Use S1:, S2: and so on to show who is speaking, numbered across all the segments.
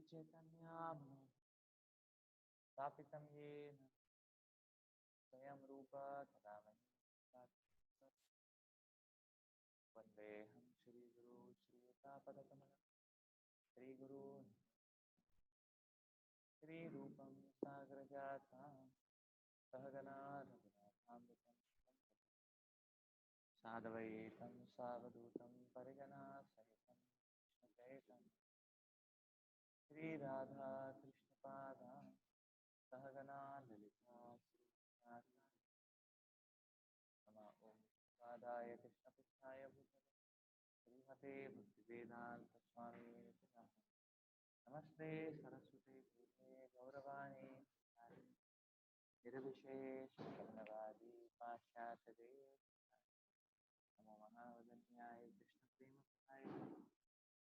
S1: श्रीचैतन्यमनो स्थापितं येन स्वयं रूप तदा वन्देऽहं श्रीगुरु श्रीयुतापदकमलं श्रीगुरून् श्रीरूपं साग्रजातं सहगना रघुनाथामृतं साधवैतं सावधूतं परिजनासहितं कृष्णचैतं श्रीराधा कृष्णपादां सहगना ललिता श्रीनाथाय नमः। ॐ पादाय कृष्णपृष्ठाय भूतले श्रीमते भक्तिवेदान्तस्वामिने नमः। नमस्ते सरस्वती देवे गौरवाणी प्रचारिणे निर्विशेषशून्यवादी पाश्चात्यदेव नमो महावदन्याय कृष्णप्रेमप्रदाय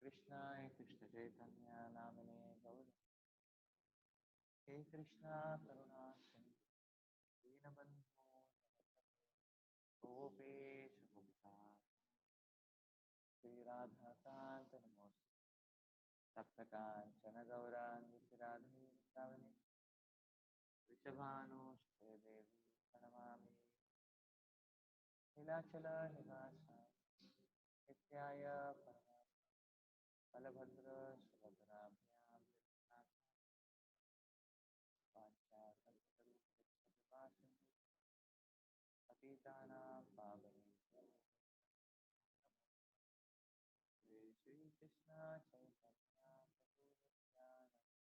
S1: कृष्णाय कृष्णचैतन्य नामिने गौर हे कृष्णा करुणा सिन्धु दीनबन्धो गोपेश गोपिकान्त श्रीराधाकान्त नमोस्तुते तप्तकाञ्चन गौराङ्गी राधे वृन्दावने वृषभानुसुते देवी प्रणमामि नीलाचलनिवासाय नित्याय परमात्मने बलभद्र सुभद्राभ्यां वाञ्छाकल्पतरुभ्यश्च पतितानां पावनेभ्यो श्रीकृष्ण चैतन्य प्रभु नित्यानन्द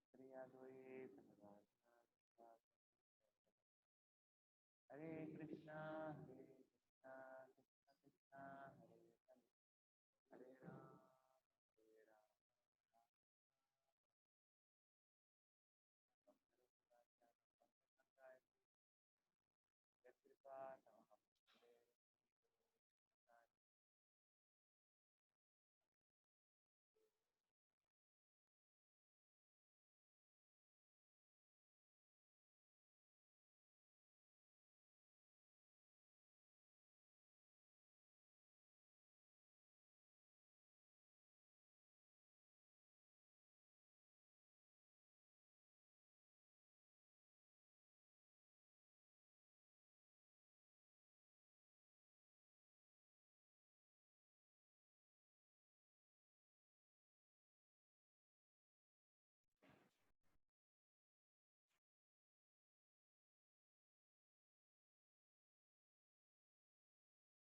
S1: श्री अद्वैत गदाधर हरे कृष्णा कृष्णा कृष्णा हरे हरे हरे राम हरे राम यत्कृपा तमहं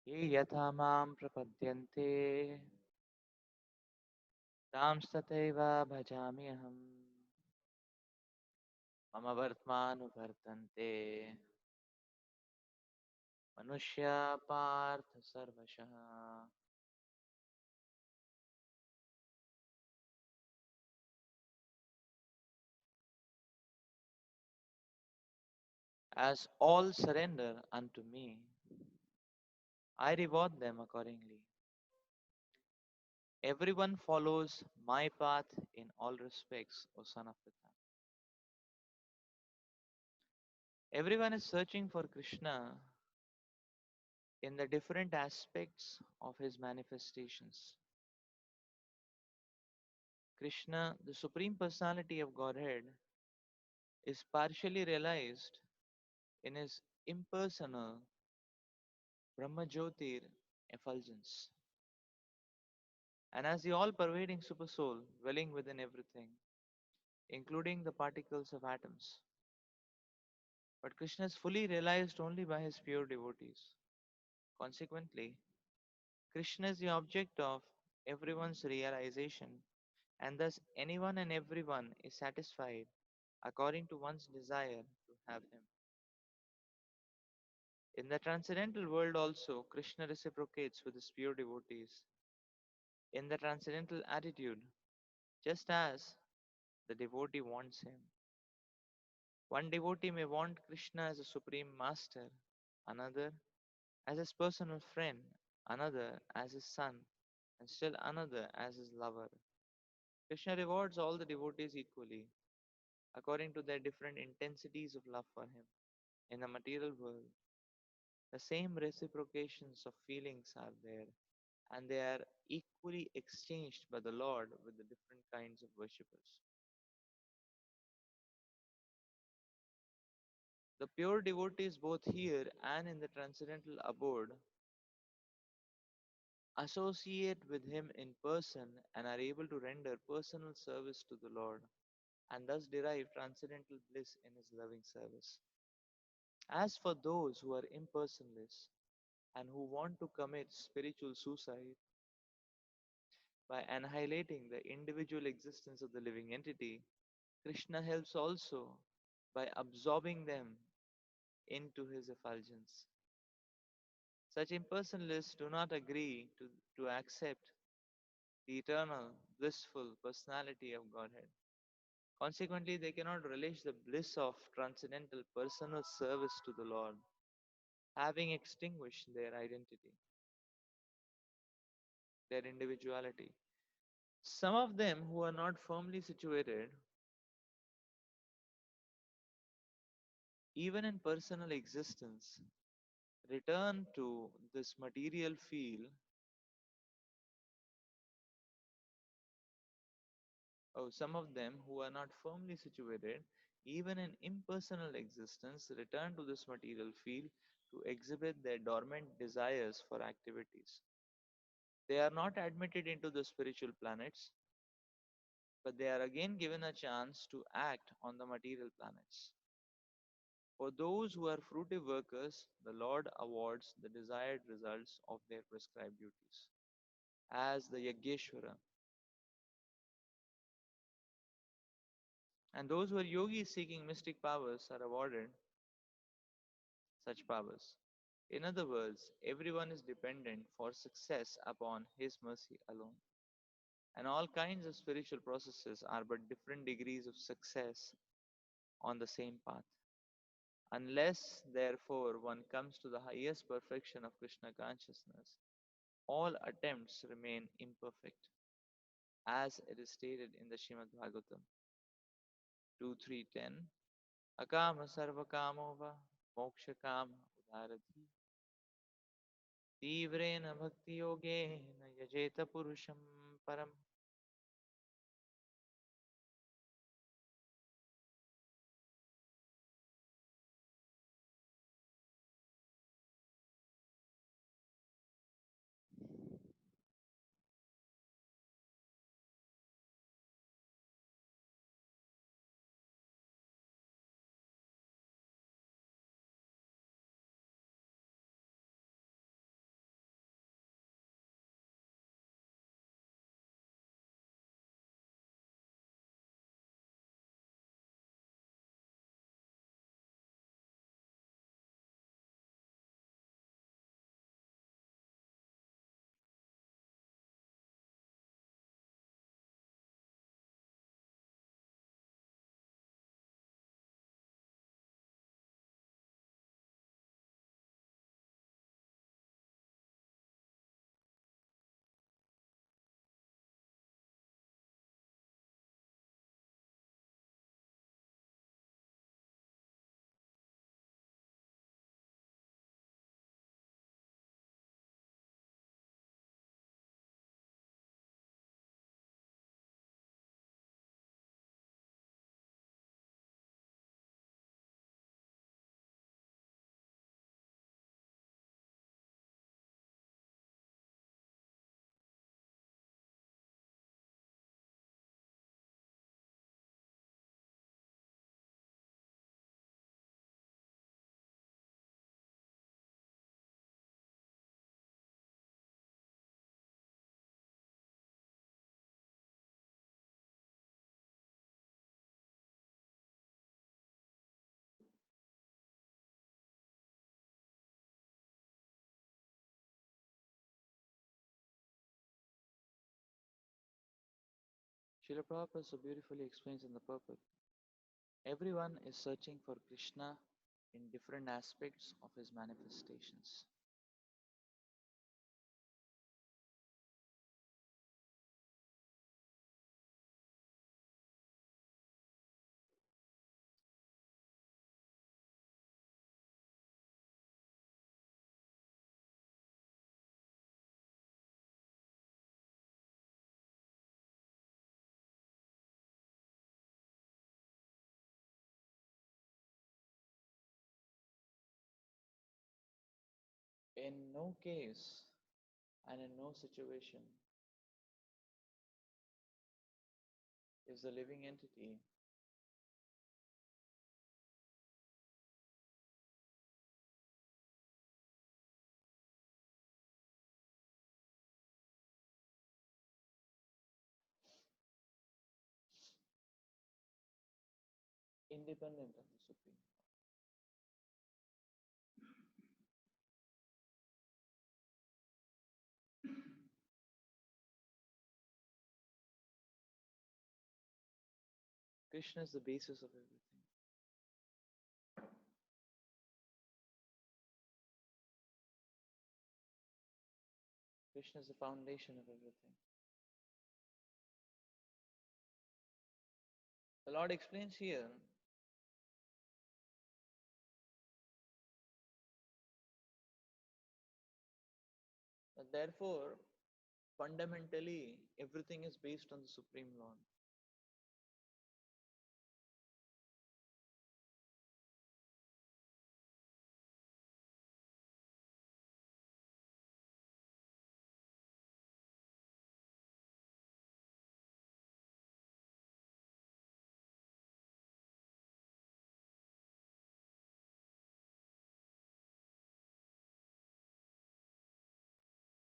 S1: ये यथा मां प्रपद्यन्ते तांस्तथैव भजामि अहम् मम वर्त्मानुवर्तन्ते मनुष्या पार्थ सर्वशः. As all surrender unto me, I reward them accordingly. Everyone follows my path in all respects, O son of Pita. Everyone is searching for Krishna in the different aspects of his manifestations. Krishna, the Supreme Personality of Godhead, is partially realized in his impersonal Brahmajyotir effulgence, and as the all pervading Supersoul dwelling within everything, including the particles of atoms. But Krishna is fully realized only by his pure devotees. Consequently, Krishna is the object of everyone's realization, and thus anyone and everyone is satisfied according to one's desire to have him. In the transcendental world also, Krishna reciprocates with his pure devotees in the transcendental attitude, just as the devotee wants him. One devotee may want Krishna as a supreme master, another as his personal friend, another as his son, and still another as his lover. Krishna rewards all the devotees equally, according to their different intensities of love for him. In the material world, the same reciprocations of feelings are there, and they are equally exchanged by the Lord with the different kinds of worshippers. The pure devotees, both here and in the transcendental abode, associate with him in person and are able to render personal service to the Lord, and thus derive transcendental bliss in his loving service. As for those who are impersonless and who want to commit spiritual suicide by annihilating the individual existence of the living entity, Krishna helps also by absorbing them into his effulgence. Such impersonalists do not agree to accept the eternal, blissful personality of Godhead. Consequently, they cannot relish the bliss of transcendental personal service to the Lord, having extinguished their identity, their individuality. Some of them who are not firmly situated, even in personal existence, return to this material field. Some of them who are not firmly situated, even in impersonal existence, return to this material field to exhibit their dormant desires for activities. They are not admitted into the spiritual planets, but they are again given a chance to act on the material planets. For those who are fruitive workers, the Lord awards the desired results of their prescribed duties. As the Yajneshwara, and those who are yogis seeking mystic powers are awarded such powers. In other words, everyone is dependent for success upon His mercy alone. And all kinds of spiritual processes are but different degrees of success on the same path. Unless, therefore, one comes to the highest perfection of Krishna consciousness, all attempts remain imperfect, as it is stated in the Srimad Bhagavatam 2.3.10. Akama sarva kamova moksha kama udaradhi tivrena bhakti yogena yajeta purusham param. Srila Prabhupada so beautifully explains in the purport. Everyone is searching for Krishna in different aspects of his manifestations. In no case and in no situation is the living entity independent of the Supreme. Krishna is the basis of everything. Krishna is the foundation of everything. The Lord explains here that therefore, fundamentally, everything is based on the Supreme Lord.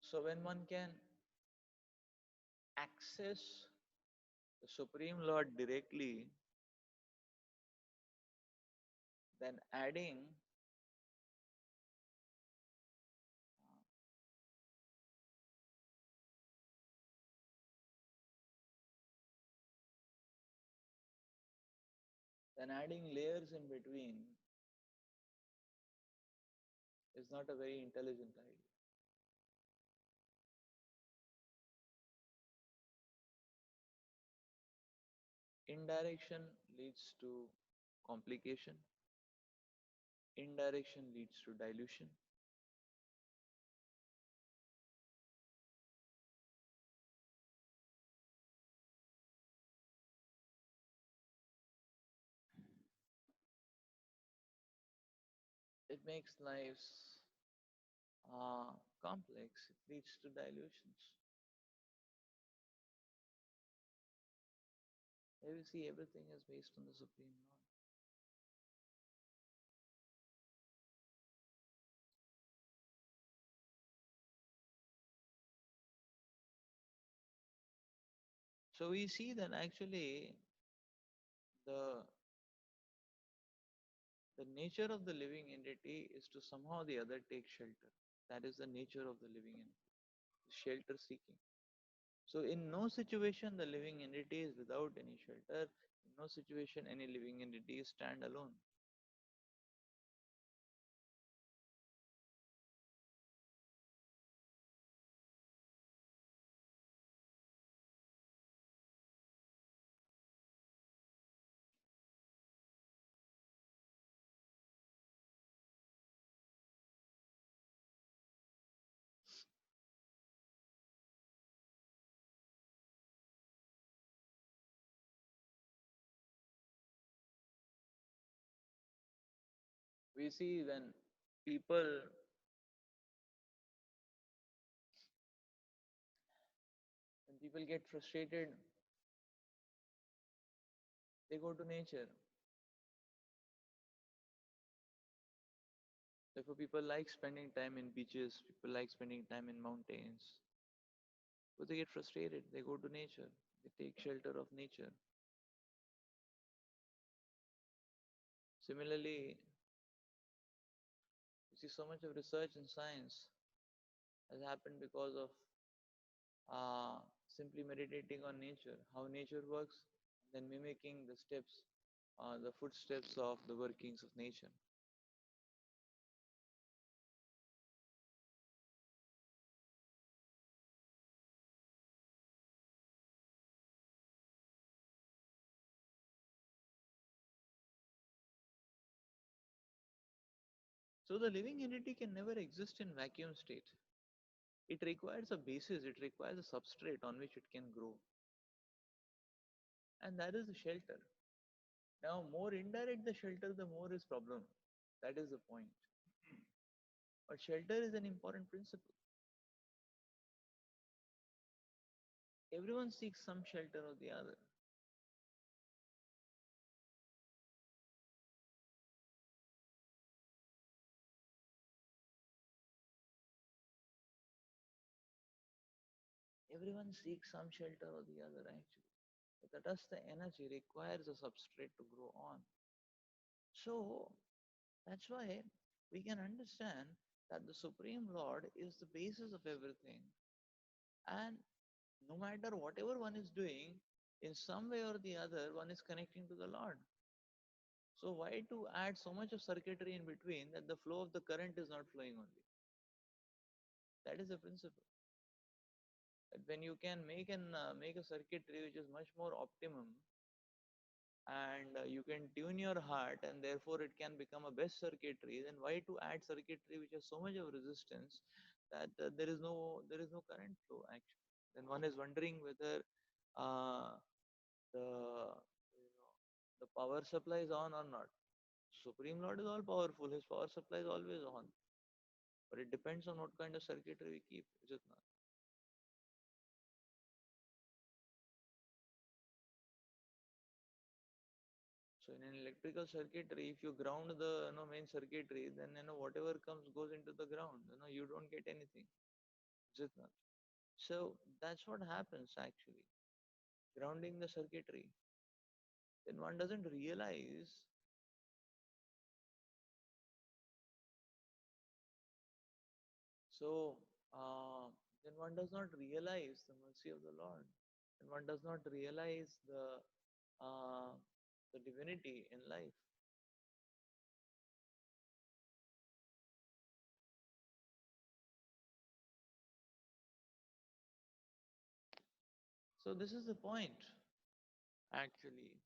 S1: So when one can access the Supreme Lord directly, then adding layers in between is not a very intelligent idea. Indirection leads to complication. Indirection leads to dilution. It makes lives complex. It leads to dilutions. Here we see everything is based on the Supreme Lord. So we see that actually the the nature of the living entity is to somehow or the other take shelter. That is the nature of the living entity, shelter seeking. So in no situation the living entity is without any shelter. In no situation any living entity is stand alone. We see when people get frustrated, they go to nature. Therefore, people like spending time in beaches, people like spending time in mountains. But they get frustrated, they go to nature, they take shelter of nature. Similarly, you see so much of research in science has happened because of simply meditating on nature, how nature works, then mimicking the steps, the footsteps of the workings of nature. So the living entity can never exist in vacuum state. It requires a basis, it requires a substrate on which it can grow. And that is the shelter. Now, more indirect the shelter, the more is problem. That is the point. But shelter is an important principle. Everyone seeks some shelter or the other. Everyone seeks some shelter or the other actually. But thus the energy requires a substrate to grow on. So that's why we can understand that the Supreme Lord is the basis of everything. And no matter whatever one is doing, in some way or the other, one is connecting to the Lord. So why to add so much of circuitry in between that the flow of the current is not flowing only? That is the principle. That when you can make a circuitry which is much more optimum, and you can tune your heart, and therefore it can become a best circuitry, then why to add circuitry which has so much of resistance that there is no current flow actually? Then one is wondering whether uh, the you know the power supply is on or not. Supreme Lord is all powerful, his power supply is always on, but it depends on what kind of circuitry we keep, is it not? So in an electrical circuitry, if you ground the main circuitry, then whatever comes goes into the ground. You don't get anything. Is it not? So that's what happens actually. Grounding the circuitry. Then one doesn't realize. So then one does not realize the mercy of the Lord. And one does not realize the divinity in life. So this is the point actually.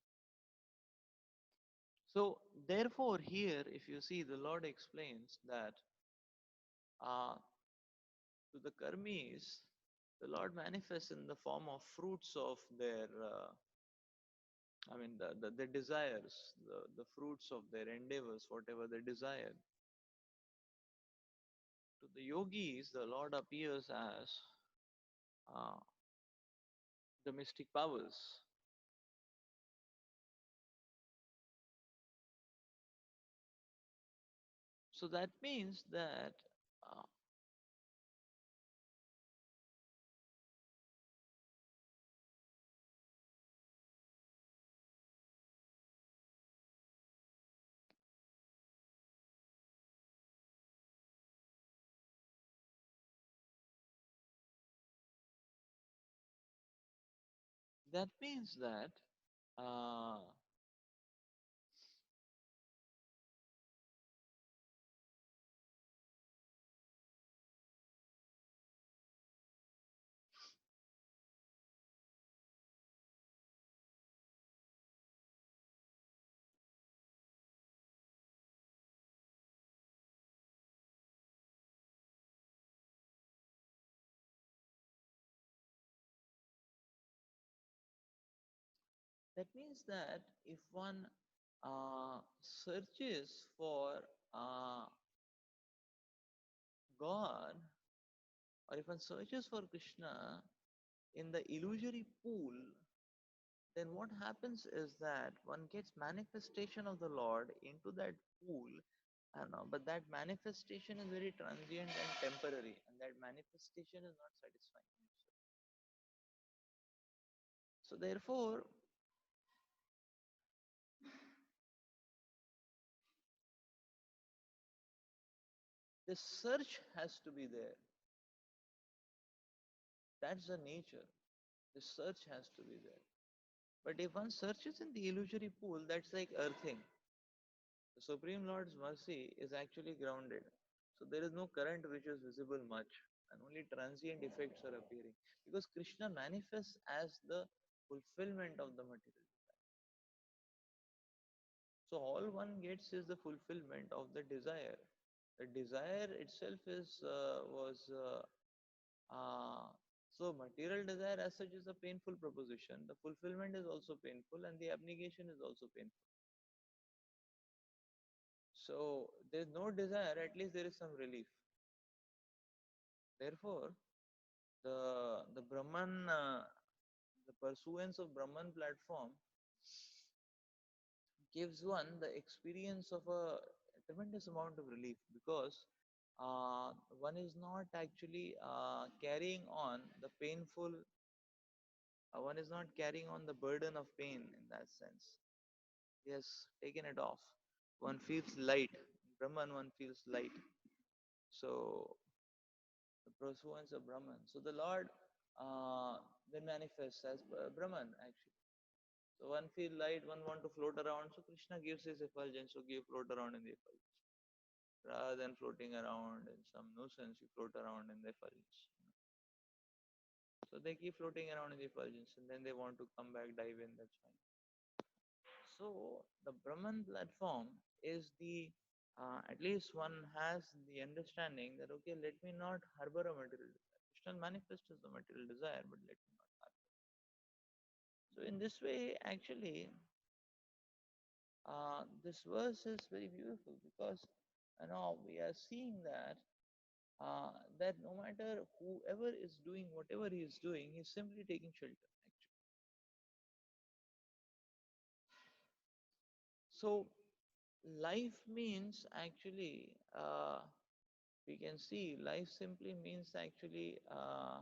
S1: So therefore here if you see the Lord explains that uh, to the karmis the Lord manifests in the form of fruits of their the desires, the fruits of their endeavors, whatever they desire. To the yogis the Lord appears as uh, the mystic powers. So that means that uh, that means that uh, that means that if one searches for uh, God, or if one searches for Krishna in the illusory pool, then what happens is that one gets manifestation of the Lord into that pool, but that manifestation is very transient and temporary, and that manifestation is not satisfying. So therefore, the search has to be there. That's the nature. The search has to be there. But if one searches in the illusory pool, that's like earthing. The Supreme Lord's mercy is actually grounded. So there is no current which is visible much, and only transient effects are appearing. Because Krishna manifests as the fulfillment of the material. So all one gets is the fulfillment of the desire. The desire itself is was so material desire as such is a painful proposition. The fulfillment is also painful, and the abnegation is also painful. So there's no desire, at least there is some relief. Therefore, the Brahman, the pursuance of Brahman platform gives one the experience of a tremendous amount of relief because one is not actually carrying on the painful, one is not carrying on the burden of pain in that sense. He has taken it off. One feels light. Brahman, one feels light. So, the pursuance of Brahman. So, the Lord then manifests as Brahman actually. So, one feel light, one want to float around. So, Krishna gives his effulgence, so give float around in the effulgence. Rather than floating around in some nuisance, you float around in the effulgence. So they keep floating around in the effulgence and then they want to come back, dive in, that's fine. So the Brahman platform is the, at least one has the understanding that, okay, let me not harbor a material desire. Krishna manifests as the material desire, but let me not harbor. So in this way, actually, this verse is very beautiful because we are seeing that no matter whoever is doing whatever he is doing, he is simply taking shelter. Actually, so life means actually, we can see life simply means actually uh,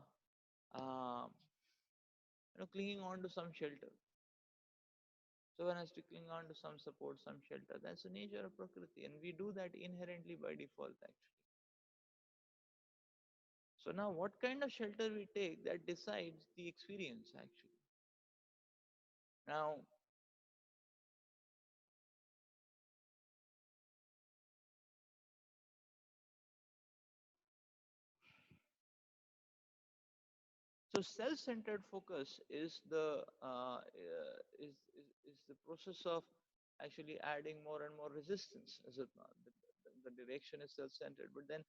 S1: clinging on to some shelter. So one has to cling on to some support, some shelter. That's the nature of Prakriti, and we do that inherently by default. Actually, so now what kind of shelter we take, that decides the experience. Actually, now so self-centered focus is is the process of actually adding more and more resistance. Is it not? The direction is self-centered, but then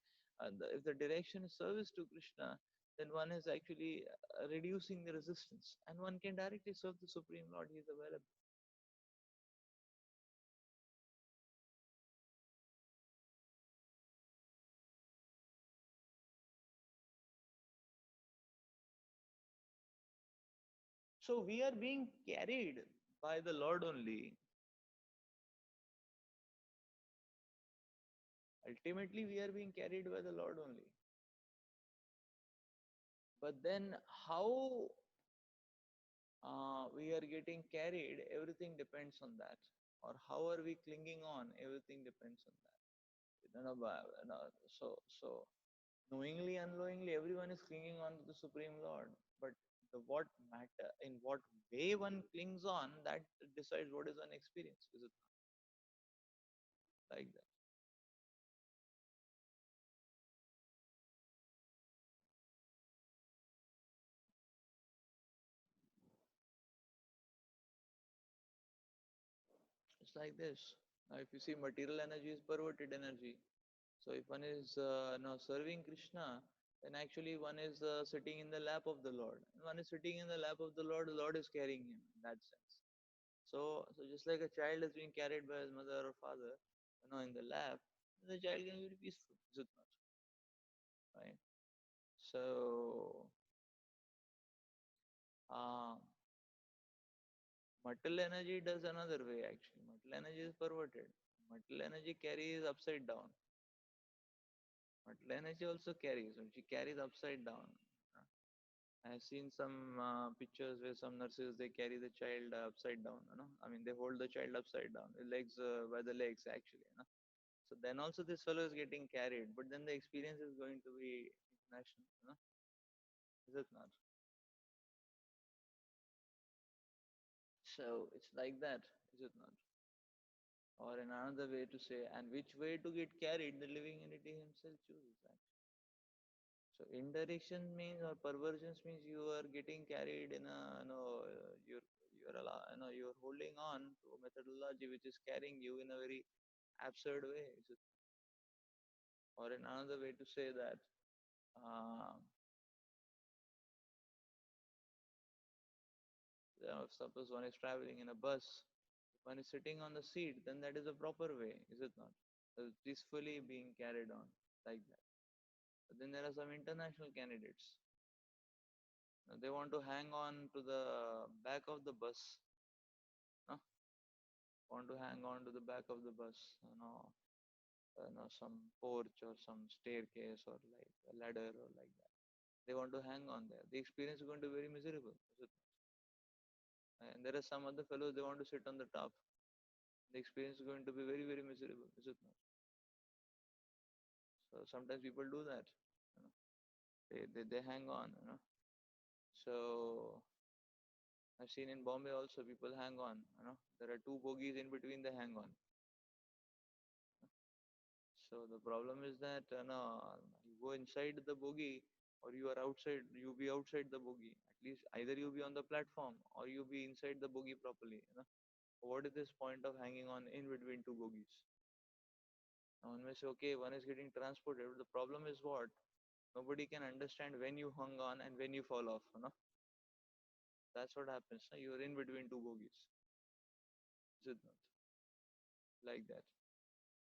S1: if the direction is service to Krishna, then one is actually reducing the resistance, and one can directly serve the Supreme Lord. He is available. So we are being carried by the Lord only. Ultimately, we are being carried by the Lord only. But then, how we are getting carried, everything depends on that. Or how are we clinging on, everything depends on that. So knowingly, unknowingly, everyone is clinging on to the Supreme Lord. But the what matter, in what way one clings on, that decides what is one experience. Is it not like that? It's like this. Now, if you see material energy is perverted energy. So if one is now serving Krishna, then actually one is sitting in the lap of the Lord. And one is sitting in the lap of the Lord is carrying him in that sense. So just like a child is being carried by his mother or father, in the lap, the child can be very peaceful, is it not? Right? So uh, material energy does another way actually. Material energy is perverted. Material energy carries upside down. Material energy also carries, when she carries upside down. I've seen some pictures where some nurses they carry the child upside down. I mean they hold the child upside down, the legs by the legs actually. So then also this fellow is getting carried, but then the experience is going to be international. Is it not? So it's like that, is it not? Or in another way to say, and which way to get carried, the living entity himself chooses. Actually. So indirection means or perversions means you are getting carried in a you're holding on to a methodology which is carrying you in a very absurd way. Or in another way to say that uh, suppose one is traveling in a bus, if one is sitting on the seat, then that is a proper way, is it not? So peacefully being carried on like that.
S2: But then there are some international candidates. They want to hang on to the back of the bus. No? Want to hang on to the back of the bus. Some porch or some staircase or like a ladder or like that. They want to hang on there. The experience is going to be very miserable. Is it? And there are some other fellows, they want to sit on the top. The experience is going to be very, very miserable. Is it not? So sometimes people do that. You know, they hang on. So I've seen in Bombay also people hang on. There are two bogies in between, they hang on. So the problem is that you go inside the bogie or you are outside, you be outside the bogie. At least either you be on the platform or you be inside the bogie properly. What is this point of hanging on in between two bogies? Now one may say, okay, one is getting transported. But the problem is what? Nobody can understand when you hung on and when you fall off. That's what happens. You are in between two bogies. Is it not? Like that.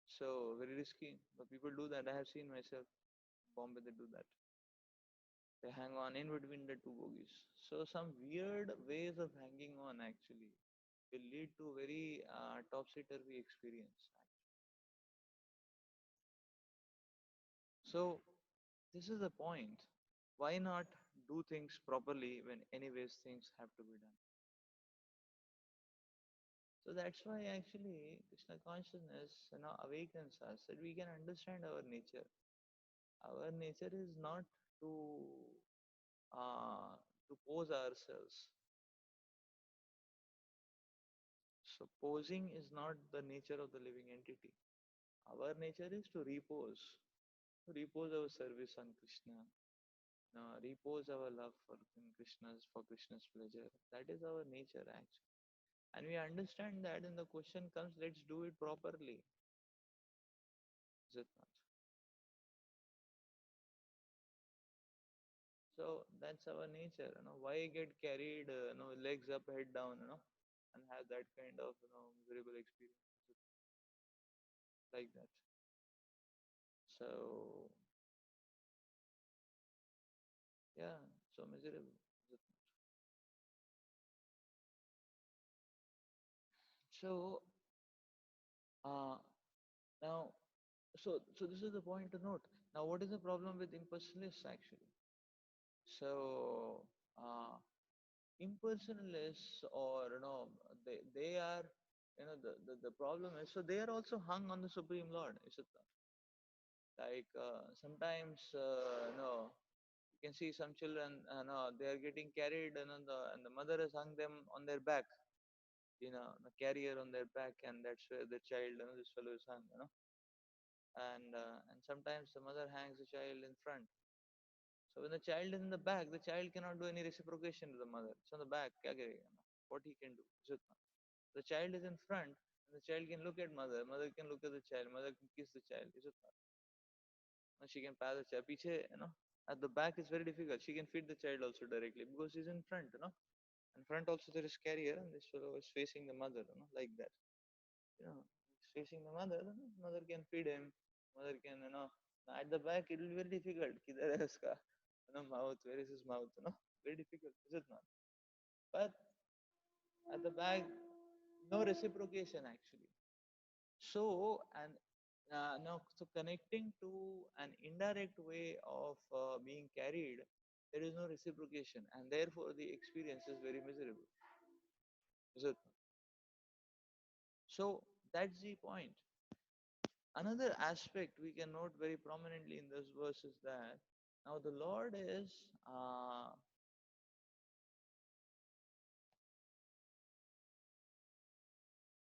S2: So very risky. But people do that. I have seen myself. Bombay, they do that. They hang on in between the two bogies. So some weird ways of hanging on actually will lead to very topsy-turvy experience. So this is the point. Why not do things properly when anyways things have to be done? So that's why actually Krishna consciousness awakens us that we can understand our nature. Our nature is not to uh, to pose ourselves. So posing is not the nature of the living entity. Our nature is to repose our service on Krishna, repose our love for Krishna's pleasure. That is our nature actually. And we understand that, and the question comes, let's do it properly. Is it not? So that's our nature. Why get carried, legs up, head down, and have that kind of, miserable experience like that. So yeah, so miserable. So uh, now, so this is the point to note. Now, what is the problem with impersonalists actually? So impersonalists, or they are, the problem is, so they are also hung on the Supreme Lord. Is it like sometimes you can see some children, they are getting carried, and the mother has hung them on their back, the carrier on their back, and that's where the child, this fellow is hung. And sometimes the mother hangs the child in front. So when the child is in the back, the child cannot do any reciprocation to the mother. It's on the back. Kya karega? What he can do? The child is in front, and the child can look at mother. Mother can look at the child. Mother can kiss the child. Is it not? She can pat the child. Piche. At the back is very difficult. She can feed the child also directly because he's in front. In front also there is carrier, and this fellow is facing the mother, like that. He's facing the mother. Mother can feed him. Mother can. At the back it will be very difficult. Kidhar hai uska? Mouth. Where is his mouth? Very difficult, is it not? But at the back, no reciprocation actually. So and now, so connecting to an indirect way of being carried, there is no reciprocation, and therefore the experience is very miserable. Is it? So that's the point. Another aspect we can note very prominently in this verse is that now the Lord is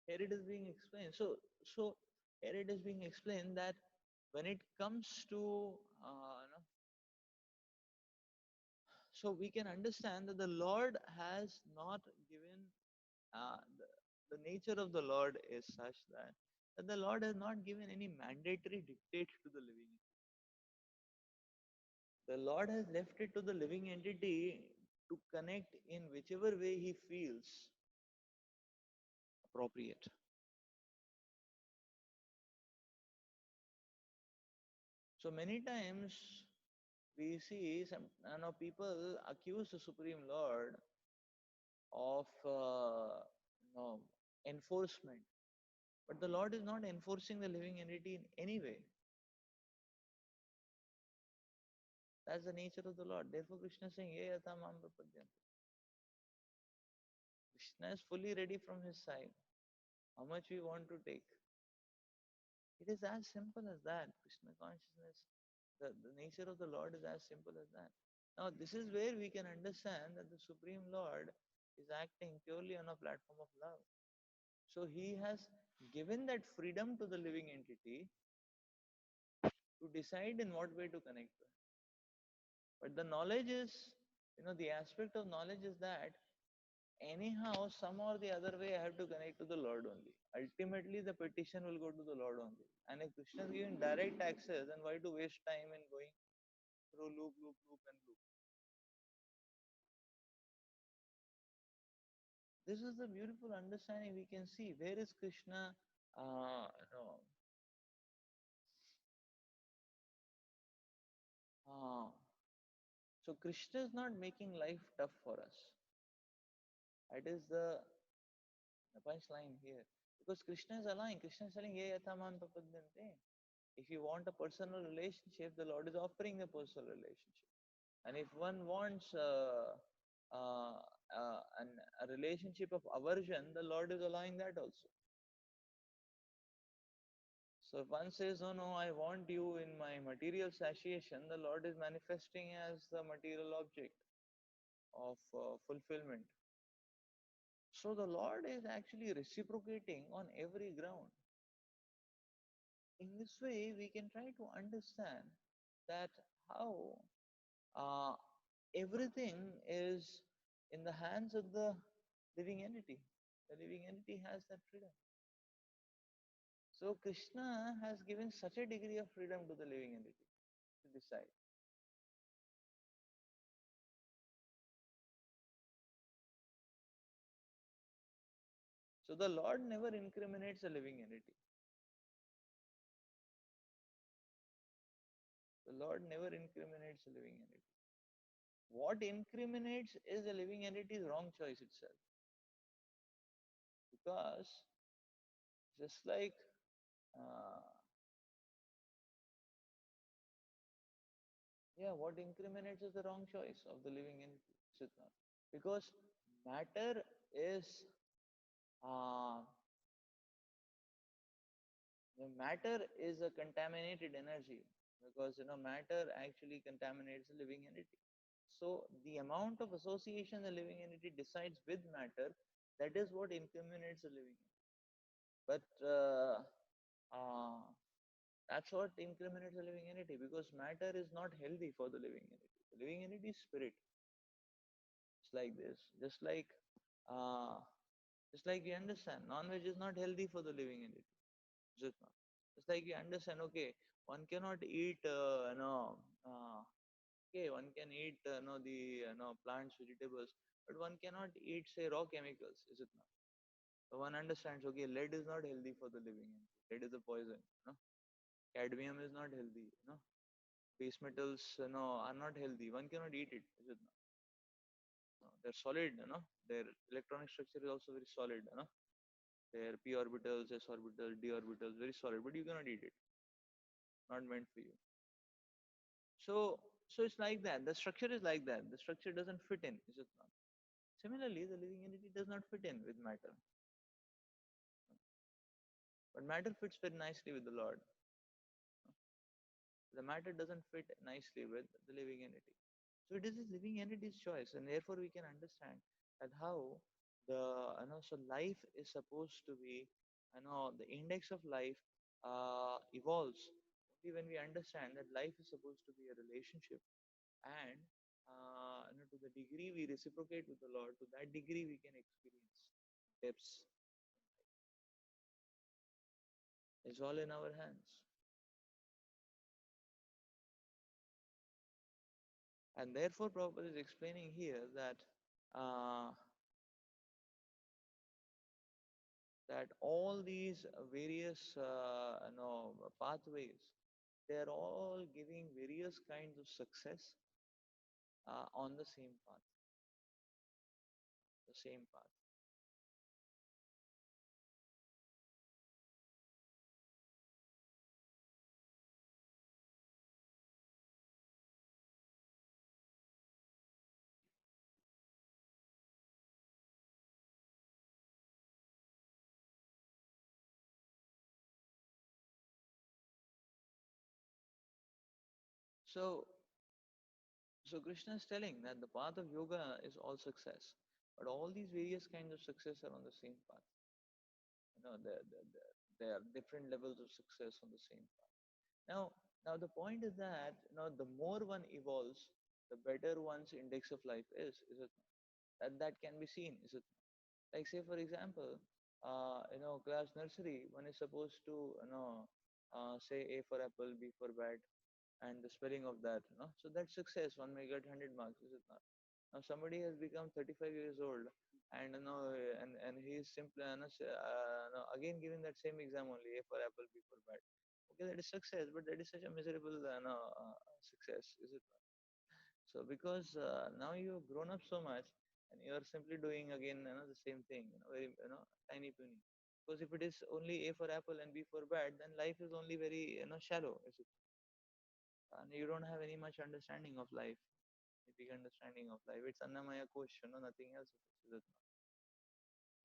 S2: here it is being explained. So here it is being explained that when it comes to so we can understand that the Lord has not given the nature of the Lord is such that the Lord has not given any mandatory dictate to the living entity. The Lord has left it to the living entity to connect in whichever way he feels appropriate. So many times we see some people accuse the Supreme Lord of enforcement, but the Lord is not enforcing the living entity in any way. That's the nature of the Lord. Therefore, Krishna is saying, "Ye yatha mam prapadyanti." Krishna is fully ready from his side. How much we want to take? It is as simple as that. Krishna consciousness, the nature of the Lord is as simple as that. Now, this is where we can understand that the Supreme Lord is acting purely on a platform of love. So he has given that freedom to the living entity to decide in what way to connect to him. But the knowledge is, the aspect of knowledge is that anyhow, some or the other way, I have to connect to the Lord only. Ultimately, the petition will go to the Lord only. And if Krishna is giving direct access, then why to waste time in going through loop, loop, loop, and loop? This is the beautiful understanding we can see. Where is Krishna? No. Uh, so Krishna is not making life tough for us. That is the punchline here. Because Krishna is allowing. Krishna is telling, "Ye yathaman papadyante." If you want a personal relationship, the Lord is offering a personal relationship. And if one wants uh, a relationship of aversion, the Lord is allowing that also. So if one says, "Oh no, I want you in my material satiation," the Lord is manifesting as the material object of fulfillment. So the Lord is actually reciprocating on every ground. In this way, we can try to understand that how uh, everything is in the hands of the living entity. The living entity has that freedom. So Krishna has given such a degree of freedom to the living entity to decide. So the Lord never incriminates a living entity. The Lord never incriminates a living entity. What incriminates is the living entity's wrong choice itself. Because just like uh, what incriminates is the wrong choice of the living entity, is it not? Because matter is uh, matter is a contaminated energy, because matter actually contaminates the living entity. So the amount of association the living entity decides with matter, that is what incriminates the living entity. But uh, that's what incriminates the living entity, because matter is not healthy for the living entity. The living entity is spirit. It's like this. Uh, just like you understand, non-veg is not healthy for the living entity. Is it not? Just like you understand, okay, one cannot eat, okay, one can eat, the, plants, vegetables, but one cannot eat, say, raw chemicals. Is it not? So one understands, okay, lead is not healthy for the living entity. Lead is a poison. Cadmium is not healthy. Base metals, are not healthy. One cannot eat it. Is it not? No, they're solid. Their electronic structure is also very solid. Their p orbitals, s orbitals, d orbitals, very solid, but you cannot eat it. Not meant for you. So it's like that. The structure is like that. The structure doesn't fit in. Is it not? Similarly, the living entity does not fit in with matter, but matter fits very nicely with the Lord. The matter doesn't fit nicely with the living entity. So it is this living entity's choice, and therefore we can understand that how the so life is supposed to be, the index of life evolves only when we understand that life is supposed to be a relationship, and to the degree we reciprocate with the Lord, to that degree we can experience depths. It's all in our hands. And therefore, Prabhupada is explaining here that uh, all these various pathways they are all giving various kinds of success on the same path, the same path. So, so Krishna is telling that the path of yoga is all success, but all these various kinds of success are on the same path. There are different levels of success on the same path. Now the point is that the more one evolves, the better one's index of life is it not? That can be seen, is it not? Like say for example, class nursery, one is supposed to say A for apple, B for bat, and the spelling of that, so that's success. One may get 100 marks, is it not? Now somebody has become 35 years old, and and he is simply again giving that same exam only, A for apple, B for bat. Okay, that is success, but that is such a miserable success, is it not? So because now you have grown up so much, and you are simply doing again the same thing, very tiny puny. Because if it is only A for apple and B for bat, then life is only very shallow, is it? And you don't have any much understanding of life, a big understanding of life. It's Annamaya Kosh, nothing else it is not.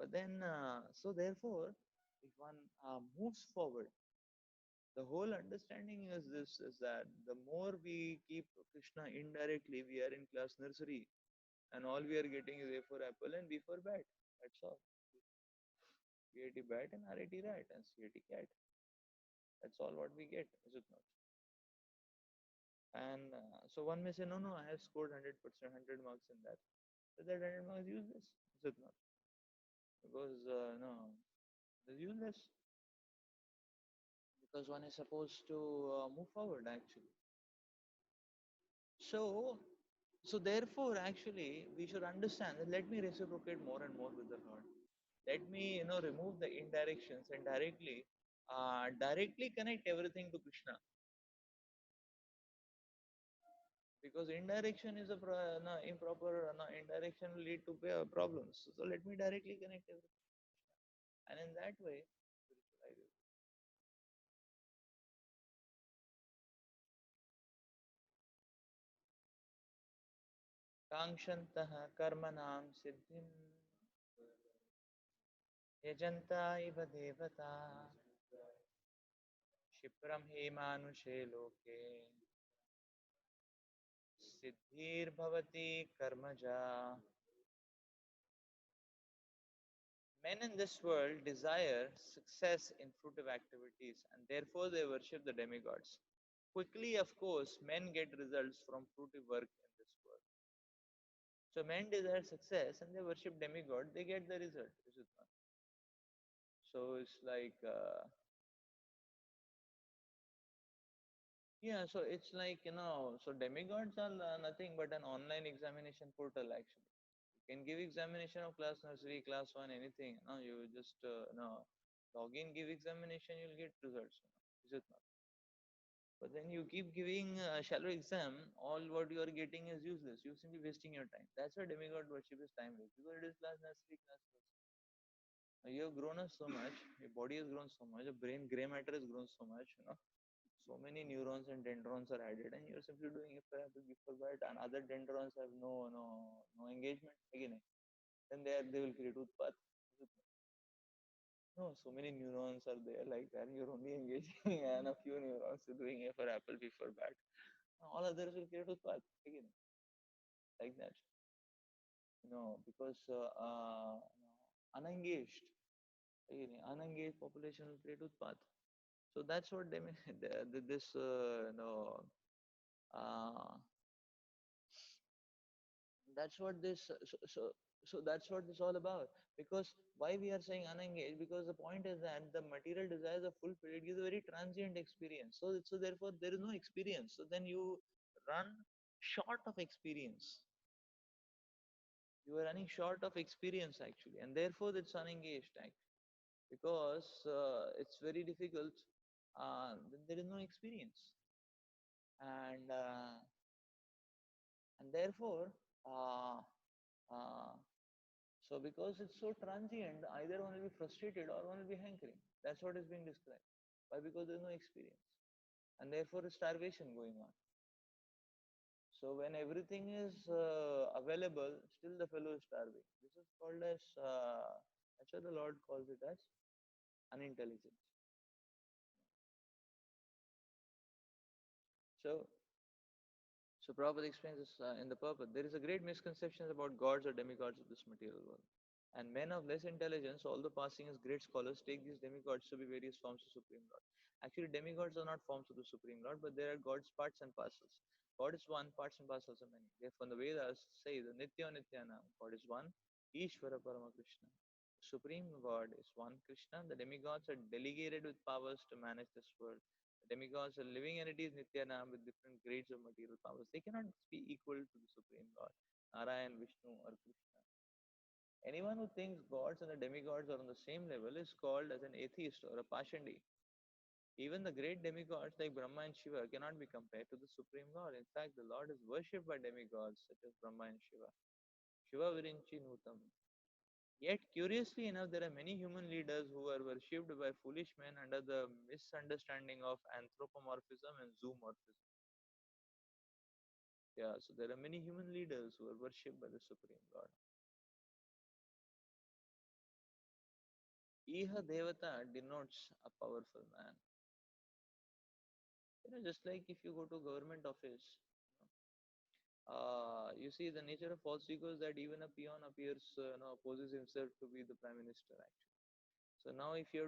S2: But then, so therefore, if one moves forward, the whole understanding is this: is that the more we keep Krishna indirectly, we are in class nursery, and all we are getting is A for apple and B for bat. That's all. BAT bat and RAT rat and CAT cat. That's all what we get, is it not? And so one may say, no, no, I have scored 100%, 100 marks in that. So that 100 marks useless, is it not? Because no, it's useless because one is supposed to move forward actually. So, so therefore, actually, we should understand that let me reciprocate more and more with the Lord. Let me, remove the indirections and directly connect everything to Krishna. Because indirection is a no, improper no, indirection will lead to problems. So let me directly connect everything, and in that way, spiritual idea. काङ्क्षन्तः कर्मणां सिद्धिं यजन्ता इव देवता क्षिप्रं हि मानुषे लोके सिद्धिर्भवति कर्मजा. Men in this world desire success in fruitive activities and therefore they worship the demigods. Quickly, of course, men get results from fruitive work in this world. So men desire success and they worship demigod, they get the result, is it not? So it's like, yeah, so it's like, so demigods are nothing but an online examination portal actually. You can give examination of class nursery, class 1, anything. You just, log in, give examination, you'll get results. Is it not? But then you keep giving shallow exam, all what you are getting is useless. You're simply wasting your time. That's why demigod worship is time waste because it is class nursery, class first. You have grown up so much, your body has grown so much, your brain gray matter has grown so much, so many neurons and dendrons are added, and you're simply doing it for apple before that, and other dendrons have no engagement again. Then they will create utpat. No, so many neurons are there like that, and you're only engaging and a few neurons are doing it for apple before bat. All others will create utpat again, like that. Because unengaged, again, unengaged population will create utpat. So that's what they mean. This uh, that's what this so that's what this all about. Because why we are saying unengaged? Because the point is that the material desires are fulfilled. It gives a very transient experience. So therefore there is no experience. So then you run short of experience. You are running short of experience actually, and therefore it's unengaged actually. Because it's very difficult. Then there is no experience. and therefore, uh, uh, so because it's so transient, either one will be frustrated or one will be hankering. That's what is being described. Why? Because there's no experience, and therefore a starvation going on. So when everything is available, still the fellow is starving. This is called as that's what the Lord calls it as unintelligence. So so Prabhupada explains this in the purpose. There is a great misconception about gods or demigods of this material world. And men of less intelligence, although passing as great scholars, take these demigods to be various forms of Supreme Lord. Actually, demigods are not forms of the Supreme Lord, but they are God's parts and parcels. God is one, parts and parcels are many. Therefore, the Vedas say the Nitya Nityanam, God is one, Ishvara Parama Krishna. Supreme God is one Krishna. The demigods are delegated with powers to manage this world. The demigods are living entities Nityanam with different grades of material powers. They cannot be equal to the Supreme God, Narayan, Vishnu, or Krishna. Anyone who thinks gods and the demigods are on the same level is called as an atheist or a Pashandi. Even the great demigods like Brahma and Shiva cannot be compared to the Supreme Lord. In fact, the Lord is worshipped by demigods such as Brahma and Shiva. Shiva Virinchi Nutam. Yet, curiously enough, there are many human leaders who are worshipped by foolish men under the misunderstanding of anthropomorphism and zoomorphism. Yeah, so there are many human leaders who are worshipped by the Supreme Lord. Iha Devata denotes a powerful man. Just like if you go to government office, you see the nature of false ego is that even a peon appears, opposes himself to be the prime minister actually. So now if you have